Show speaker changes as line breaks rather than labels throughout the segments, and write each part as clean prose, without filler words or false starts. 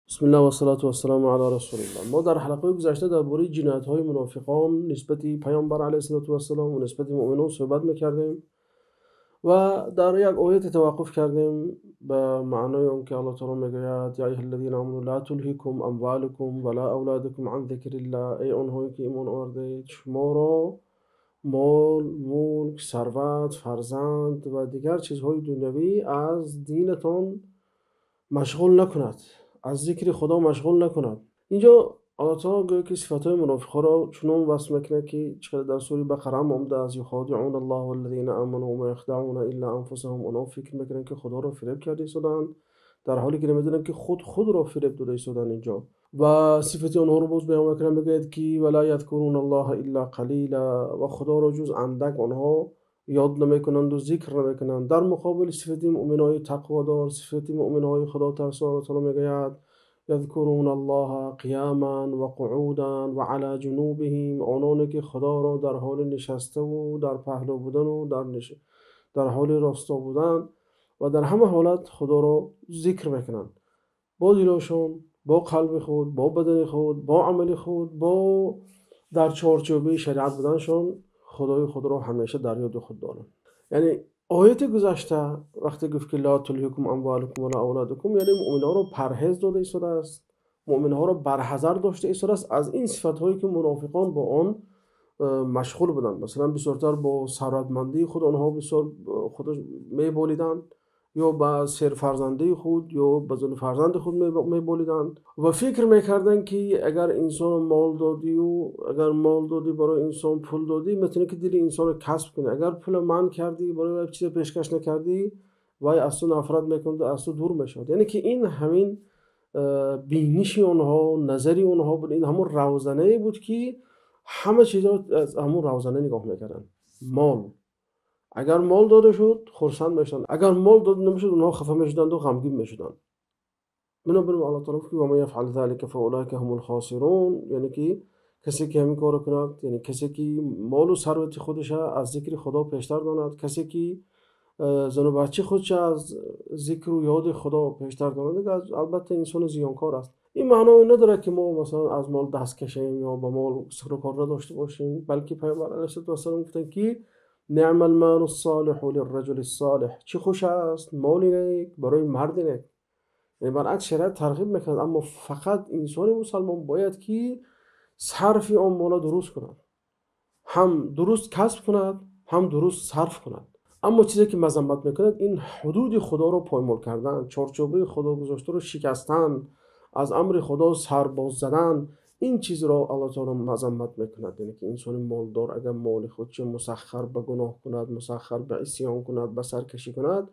بسم الله و الصلاة و السلام علی رسول الله. ما در حلقه گذشته درباره جنایت‌های منافقان نسبت پیامبر علیه السلام و نسبت مؤمنان صحبت می‌کردیم و در یک آیه توقف کردیم به معنای اون که الله تعالی میگوید یا ایها الذین آمنوا لا تلهکم اموالکم ولا اولادکم عن ذکر الله. ای آنهایی که ایمان آوردید شما را مال، ملک، ثروت، فرزند و دیگر چیزهای دنیوی از دینتان مشغول نکند، از ذکر خدا مشغول نکند. اینجا الله تعالی گویا که صفات منافقا را چنان وصف میکنه که چقدر در سوره بقره هم آمده از یخادعون الله والذین آمنوا وما یخدعون الا انفسهم. اونا فکر میکنن که خدا را فریب کرده ایستادن در حالی که نمیدونن که خود را فریب داده ایستادن. اینجا و صفت آنها رو باز بیان میکنه، میگه که ولا یذکرون الله الا قلیلا، و خدا را جز اندک آنها یاد نمیکنند و ذکر نمیکنند. در مقابل صفت مؤمنای تقوادار، صفت مؤمنای خدا ترسان، الله تعالی میگوید یذکرون الله قیاما و قعودا و علی جنوبهم. آنانی که خدا را در حال نشسته و در پهلو بودن و در حال راستا بودن و در همه حالت خدا را ذکر میکنند، با دلشون، با قلب خود، با بدن خود، با عمل خود، با در چارچوبه شریعت بودنشون خدای خود را همیشه در یاد خود دارن. یعنی آیت گذشته وقتی گفت که لا تلهکم اموالکم ولا اولادکم، یعنی مؤمنان را پرهیز داده ایستاده است، مؤمنها را برحذر داشته ایستاده است از این صفت هایی که منافقان با آن مشغول بودند. مثلا بسیارتر با ثروتمندی خود آنها بسیار خودش میبالیدند، یا با سر فرزنده خود یا به زن فرزند خود میبالیدند و فکر میکردند که اگر انسان مال دادی و اگر مال دادی برای انسان پول دادی میتونی که دل انسان کسب کنی، اگر پول من کردی برای یک چیز پیشکش نکردی وای از تو نفرت میکنه، از تو دور میشود. یعنی که این همین بینش اونها، نظری اونها بود، این همون روزنه بود که همه چیزا از همون روزنه نگاه میکردن. مال، اگر مال داده شد خرسند میشدن، اگر مال داده نمیشد اونها خفه میشدند و غمگین میشدند. بنابراین الله تعالی که و من یفعل ذلک فاولئک هم الخاسرون، یعنی که کسی که همین کارو کند، یعنی کسی که مال و ثروت خودش از ذکر خدا پیشتر داند، کسی که زن و بچه خودش از ذکر و یاد خدا پیشتر داند، البته انسان زیانکار است. این معنا نداره که ما مثلا از مال دست کشیم یا با مال سر و کار نداشته باشیم، بلکه پیامبر علیه السلام گفتن که نعم المال الصالح للرجل الصالح، چه خوش است مال نیک برای مرد نیک. یعنی برعکس شریعت ترغیب میکند، اما فقط انسان مسلمان باید که صرف آن مال درست کند، هم درست کسب کند هم درست صرف کند. اما چیزی که مذمت میکند این حدود خدا رو پایمال کردن، چارچوبه خدا گذاشته رو شکستن، از امر خدا سرباز زدن. این چیز را الله تعالی مذمت میکند. یعنی که انسان مالدار اگر مال خودش مسخر به گناه کند، مسخر به عصیان کند، به سرکشی کند،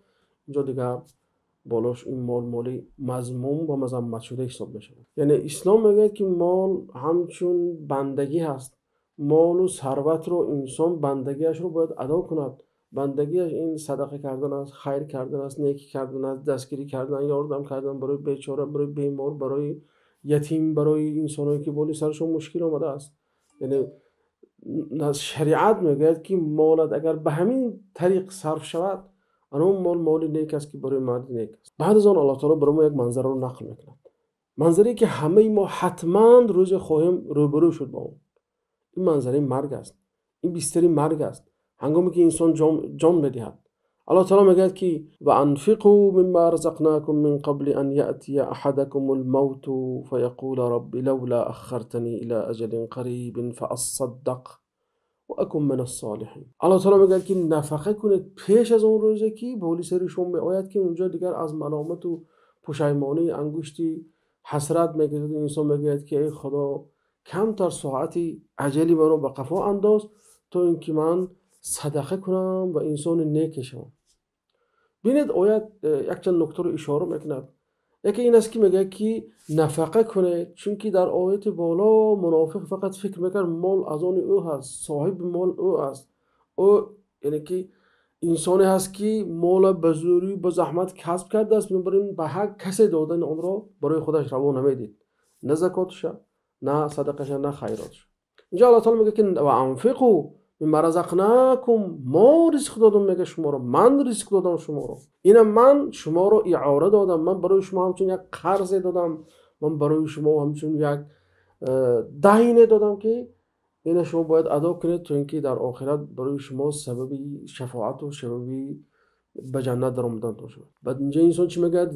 اینجا دیگر بالاش این مال مذموم و مذمت شده حساب میشه. یعنی اسلام میگه که مال همچون بندگی هست، مال و ثروت رو انسان بندگیش رو باید ادا کند. بندگیش این صدقه کردن است، خیر کردن است، نیکی کردن است، دستگیری کردن، یاردم کردن برای بیچاره، برای بیمار، برای یتیم، برای انسانایی که بالی سرشون مشکل آمده است. یعنی شریعت میگه که مالت اگر به همین طریق صرف شود، اون مال نیک است که برای مرد نیک است. بعد از آن الله تعالی برای ما یک منظره رو نقل میکند، منظری که همه ما حتما روز خواهیم روبرو شد با اون. این منظره مرگ است، این بستری مرگ است، هنگامی که انسان جان بدهد. الله تعالی میگه که و انفقوا مما رزقناكم من قبل ان یأتی احدكم الموت فیقول رب لولا اخرتنی الى اجل قریب فاصدق و اکن من الصالحین. الله تعالی میگه که نفقه کنید پیش از اون روزی که بولی سر شما میآید که اونجا دیگر از ملامت و پشیمانی انگشتی حسرت میگیرد. انسان میگه که ای خدا کمتر ساعتی عجلی مرا به قفا انداز تا اینکه من صدقه کنم و انسان نیک شوم. ببینید آیت یک چند نکته رو اشاره میکند. یکی این است که میگه که نفقه کنه، چون که در آیت بالا منافق فقط فکر میکرد مال از آن او هست، صاحب مال او است. او یعنی که انسانی هست که مال به زوری به زحمت کسب کرده است، بنابراین به هر کسی دادن آن را برای خودش روا نمیدید، نه زکاتش، نه صدقش، نه خیراتش. اینجا الله تعالی میگه که و انفقوا مما رزقناکم، ما رزق دادم، میگه شما رو، من رزق دادم شما رو، اینم من شما رو اعاره دادم، من برای شما همچون یک قرض دادم، من برای شما همچون یک دهینه دادم که این شما باید ادا کنید تا اینکه در آخرت برای شما سببی شفاعت و سببی به جنت در آمدن تو شود. بعد اینجا انسان چی میگه؟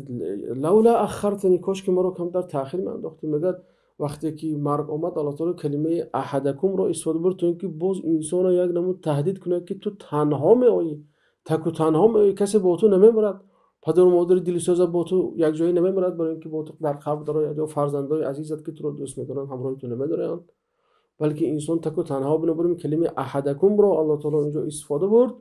لولا اخرتنی، کاش که ما رو کم در تاخیر می انداختی. میگه وقتی که مرگ آمد الله تعالی کلمه احدکم رو استفاده برد تا اینکه باز انسان یک نمود تهدید کنه که تو تنها میآیی، تک و تنها میآیی، کسی با تو نمیمرد، پدر و مادر دلسوز با تو یک جایی نمیمرد، برای اینکه با تو در قبر داره یا فرزندای عزیزت که تو رو دوست میدارن همراه تو نمیدارن، بلکه انسان تک و تنها بنابراین کلمه احدکم رو الله تعالی اینجا استفاده برد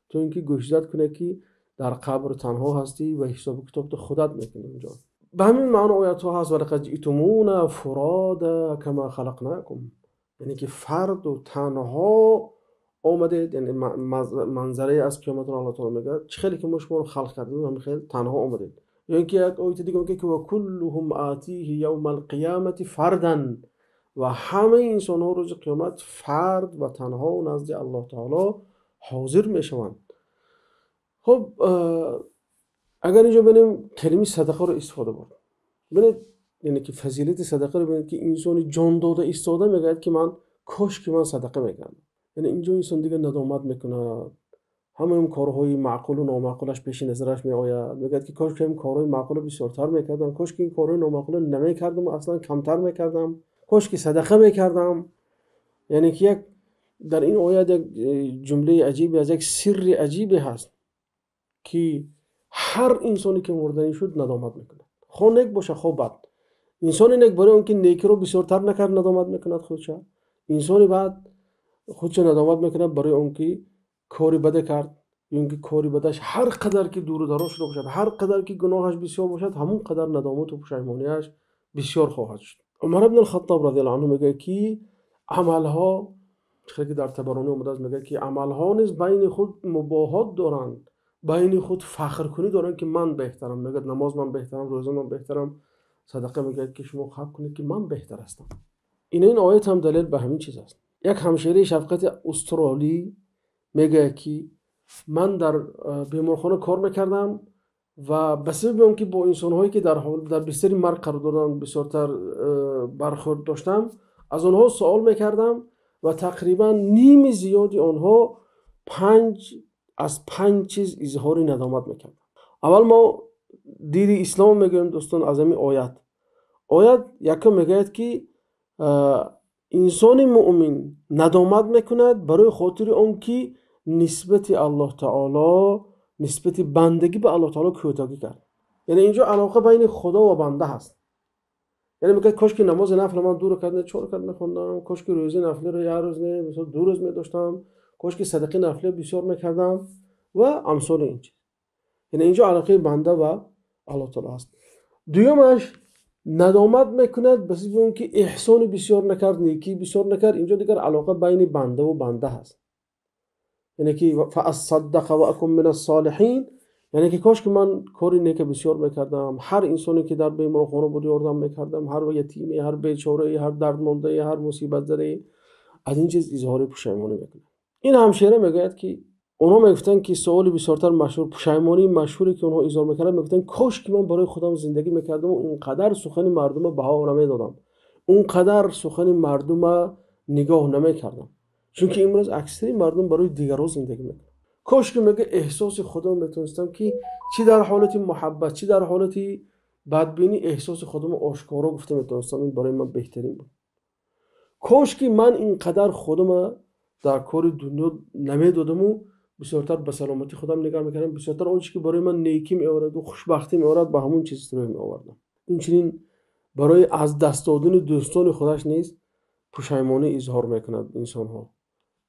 تو اینکه گوشزد کنه که در قبر تنها هستی و حساب کتاب تو خودت میکنی اینجا. به همین معنی آیات ها هست ولقد جئتمونا فرادا کما خلقناکم، یعنی که فرد و تنها آمدید، یعنی منظره از قیامت رو الله تعالی میگه چه خیلی که ما شما رو خلق کردیم همین خیلی تنها آمدید. یا اینکه یک آیت دیگه میگه که و کلهم آتیه یوم القیامت فردن، و همه انسان ها روز قیامت فرد و تنها نزد الله تعالی حاضر میشوند. خب اگر اینجا ببینیم کلمه صدقه رو استفاده برد، ببینید یعنی که فضیلت صدقه رو ببینید که انسان جان داده ایستاده میگه که من کاش که من صدقه میکردم. یعنی اینجا انسان دیگه ندامت میکنه، همه اون کارهای معقول و نامعقولش پیش نظرش میآید، میگه که کاش که این کارهای معقول بسیارتر میکردم، کاش که این کارهای نامعقول نمیکردم، اصلا کمتر میکردم، کاش که صدقه میکردم. یعنی که یک در این آیه یک جمله عجیبی از یک سر عجیبی هست که هر انسانی که مردنی شد ندامت میکنه، خواه نیک باشه خواه بد. انسانی نیک برای اون که نیکی رو بسیارتر نکرد ندامت میکند خودشه، انسانی بعد خودش ندامت میکنه برای اون که کاری بده کرد، یا اون که کاری بدش هر قدر که دور و دراز شده باشد، هر قدر که گناهش بسیار باشد، همون قدر ندامت و پشیمانیش بسیار خواهد شد. عمر بن الخطاب رضی الله عنه میگه که عملها خیلی که در طبرانی اومده است میگه که عملها نیز بین خود مباهات دارند، بین خود فخر کنی دارن که من بهترم. میگه نماز من بهترم، روزه من بهترم، صدقه میگه که شما خب کنید که من بهتر هستم. این آیت هم دلیل به همین چیز است. یک همشیره شفقت استرالی میگه که من در بیمارخانه کار میکردم و بسبب اون که با انسان‌هایی که در بستر مرگ قرار دارن بسیارتر برخورد داشتم، از آنها سوال میکردم و تقریبا نیم زیادی آنها از پنج چیز اظهار ندامت میکردن. اول ما دید اسلام میگیم دوستان از همین آیت یکم میگه که انسان مؤمن ندامت میکند برای خاطر اون که نسبت الله تعالی، نسبت بندگی به الله تعالی کوتاهی کرد. یعنی اینجا علاقه بین خدا و بنده هست. یعنی میگه کاش که نماز نفل من 2 رکعت 4 رکعت میخوندم، کاش که روزه نفل رو یه روز نه مثلا 2 روز میداشتم، کاش که صدقه نفله بسیار میکردم و امثال این چیز. یعنی اینجا علاقه بنده و الله تعالی هست. دومش ندامت میکند بس اون که احسان بسیار نکرد، نیکی بسیار نکرد. اینجا دیگر علاقه بین بنده و بنده هست. یعنی که فاصدق و اکن من الصالحین، یعنی که کاش که من کاری نیک بسیار میکردم، هر انسانی که در بیمارخانه بود یاردم میکردم، هر یتیمی، هر بیچاره، هر دردمنده، هر مصیبت زده، از این چیز اظهار پشیمانی میکنه. این همشیره میگه که اونها میگفتن که سوالی بسیارتر مشهور، پشیمانی مشهوری که اونها اظهار میکردن، میگفتن کاش که من برای خودم زندگی میکردم و اینقدر سخن مردم بها نمیدادم، اونقدر سخن مردم نگاه نمیکردم، چون که امروز اکثری مردم برای دیگران زندگی میکنن. کاش که میگه احساس خودم میتونستم که چی در حالت محبت چی در حالت بدبینی احساس خودم آشکارا گفته میتونستم، این برای من بهترین بود. کاش که من اینقدر خودم در کار دنیا نمیدادم و بسیارتر به سلامتی خودم نگاه میکردم، بسیارتر اون چیزی که برای من نیکی میآورد و خوشبختی میآورد به همون چیز رو میآوردم. اینچنین برای از دست دادن دوستان خودش نیست پشیمانی اظهار میکند انسان ها.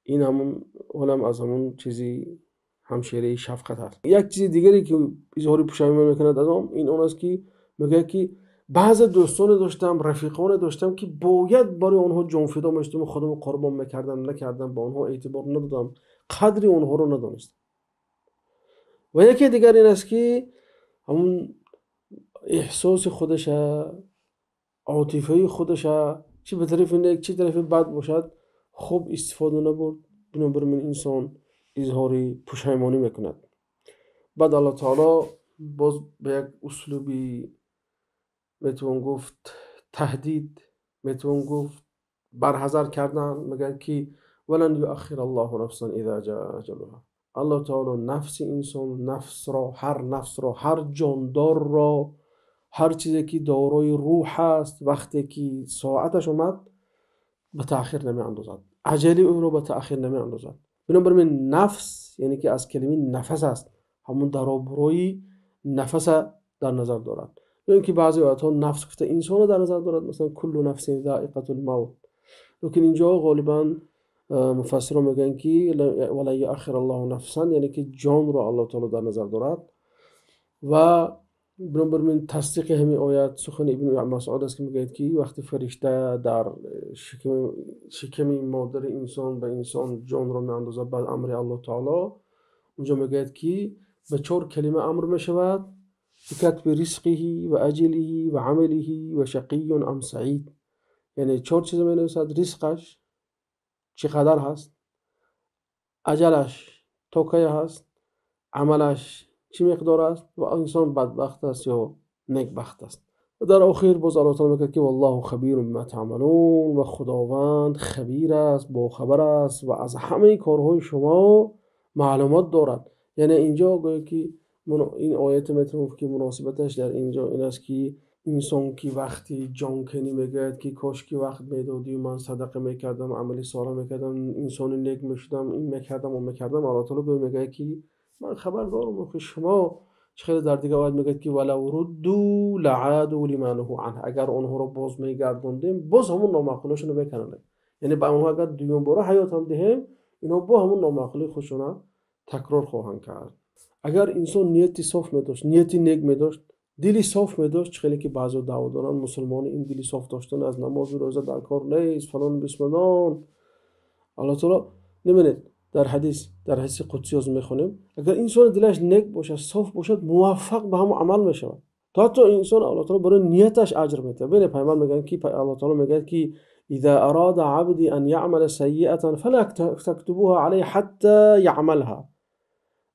این همون اونم از همون چیزی همشیره شفقت هست. یک چیز دیگری که اظهار پشیمانی میکند از این اون است که میگه که بعض دوستان داشتم، رفیقان داشتم که باید برای اونها جان فدا میشدم و خودم قربان میکردم، نکردم، با اونها اعتبار ندادم، قدری اونها رو ندانستم. و یکی دیگر این است که همون احساس خودش، عاطفه خودش، چی به طرف نیک چی طرف بد باشد خوب استفاده نبرد، بنابراین انسان اظهار پشیمانی میکند. بعد الله تعالی باز به یک اسلوبی میتوان گفت تهدید، میتوان گفت برحذر کردن. میگه که ولن یؤخر الله نفسا اذا جاء اجلها. الله تعالی نفس انسان، نفس را، هر نفس را، هر جاندار را، هر چیزی که دارای روح است، وقتی که ساعتش اومد به تأخیر نمی اندازد، اجلی او را به تأخیر نمی اندازد. بنابراین نفس یعنی که از کلمه نفس است، همون درآبروی نفس در نظر دارد. یا اینکه بعضی آیات ها نفس گفته انسان را در نظر دارد، مثلا کل نفس ذائقة الموت. لیکن اینجا غالبا مفسران میگن که ولا یؤخر الله نفسا، یعنی که جان را الله تعالی در نظر دارد. و بنابراین تصدیق همین آیت سخن ابن مسعود است که میگه که وقتی فرشته در شکم مادر انسان به انسان جان را میاندازد بعد امر الله تعالی، اونجا میگه که به 4 کلمه امر میشود: بکتب رزقه و اجله و عمله و شقی ام سعید. یعنی 4 چیز می نویسد: رزقش چقدر هست، اجلش تا کی هست، عملش چی مقدار است و انسان بدبخت است یا نیکبخت است. و در آخر باز الله تعالی میگه که والله خبیر بما تعملون، و خداوند خبیر است، با خبر است و از همه کارهای شما معلومات دارد. یعنی اینجا گویا که این آیت میتونم که مناسبتش در اینجا این است که انسان که وقتی جان کنی میگه که کاش که وقت میدادی و من صدقه میکردم، عملی صالح میکردم، انسان نیک میشدم، این میکردم و میکردم. الله تعالی میگه که من خبر دارم که شما خیلی در دیگه آیت میگه که ولو ردوا لعادوا لما نهوا عنه، اگر اونها رو باز میگردوندیم باز همون نامعقولشون رو میکنن. یعنی با اونها اگر دوم باره حیات هم دهیم، اینا با همون نامعقولی خودشون تکرار خواهند کرد. اگر انسان نیتی صاف میداشت، نیتی نیک میداشت، دلی صاف میداشت، خیلی که بعضی دعوا دارن مسلمان این دلی صاف داشتن از نماز و روزه در کار نیست فلان بسمدان. الله تعالی نمی‌بینید در حدیث قدسی از میخونیم اگر انسان دلش نیک باشه، صاف باشد، موفق به هم عمل میشود. تا حتی انسان الله تعالی برای نیتش اجر میده. ببین پیامبر میگن که الله تعالی میگه که اذا اراد عبدی ان يعمل سیئه فلا تكتبوها عليه حتى يعملها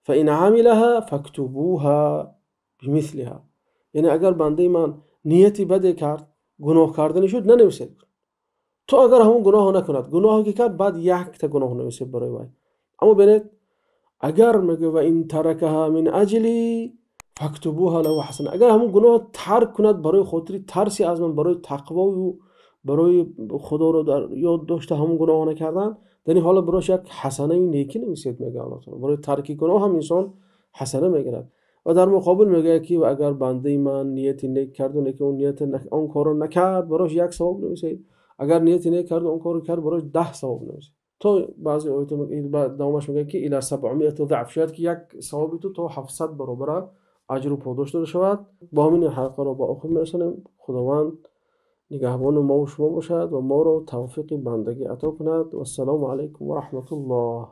فان عملها فاكتبوها بمثلها. یعنی اگر بنده من نیتی بده کرد، گناه کردن شد، ننویسید. تو اگر همون گناه نکند، گناهی که کرد بعد 1 تا گناه نویسید برای وی. اما ببینید اگر میگه و این ترکها من اجلی فاکتبوها له حسن، اگر همون گناه ترک کند برای خاطر ترسی از من، برای تقوا و برای خدا رو در یاد داشته همون گناه نکردن، یعنی حالا برایش یک حسنه نیکی نویسید. میگه الله تعالی برای ترک گناه هم انسان حسنه میگیرد. و در مقابل میگه که و اگر بنده من نیت نیک کرد و که اون نیت اون کارو نکرد، برایش 1 ثواب نویسید. اگر نیت نیک کرد و اون کارو کرد، برایش 10 ثواب نویسید. تو بعضی آیات بعد دوامش میگه که الی 700 ضعف، شاید که 1 ثوابی تو تا 700 برابر اجر و پاداش داده شود. با همین حلقه رو با آخر میرسونیم. خداوند نگهبان ما و شما باشد و ما رو توفیق بندگی عطا کند. و السلام علیکم و رحمت الله.